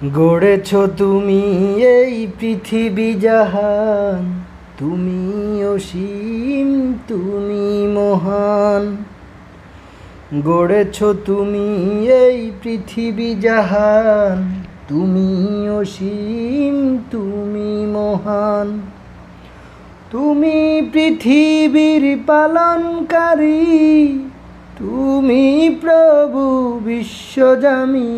গড়েছ তুমি এই পৃথিবী জাহান, তুমি অসীম, তুমি মহান। গড়েছ তুমি এই পৃথিবী জাহান, তুমি অসীম, তুমি মহান। তুমি পৃথিবীর পালনকারী, তুমি প্রভু বিশ্বজামি।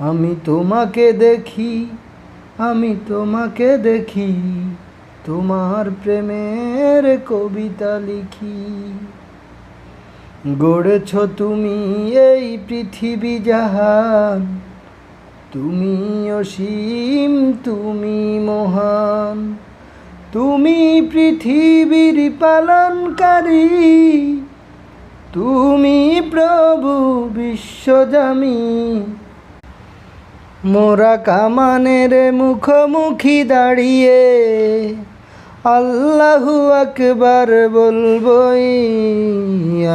আমি তোমাকে দেখি, আমি তোমাকে দেখি, তোমার প্রেমের কবিতা লিখি। গড়েছ তুমি এই পৃথিবী জাহান, তুমি অসীম, তুমি মহান। তুমি পৃথিবীর পালনকারী, তুমি প্রভু বিশ্বজামি। মোরা কামানের মুখোমুখি দাঁড়িয়ে আল্লাহু আকবার বলবই।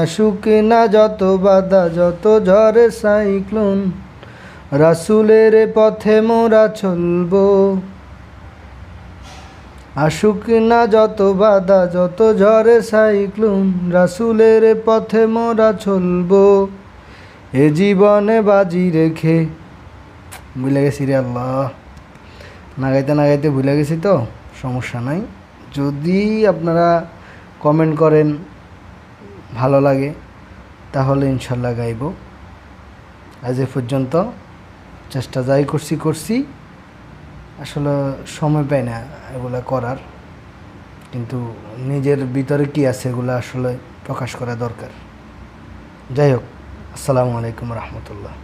আসুক না যত বাধা, যত ঝড় সাইক্লোন, রাসূলের পথে মোরা চলবো। আসুক না যত বাধা, যত ঝড় সাইক্লোন, রাসূলের পথে মোরা চলবো। এ জীবনে বাজি রেখে, ভুলে গেছি রে আল্লাহ, না গাইতে ভুলে গেছি তো, সমস্যা নাই। যদি আপনারা কমেন্ট করেন ভালো লাগে তাহলে ইনশাল্লাহ গাইব। আজ এ পর্যন্ত চেষ্টা যাই করছি, আসলে সময় পাই না এগুলো করার, কিন্তু নিজের ভিতরে কি আছে এগুলো আসলে প্রকাশ করা দরকার। যাই হোক, আসসালামু আলাইকুম রহমতুল্লাহ।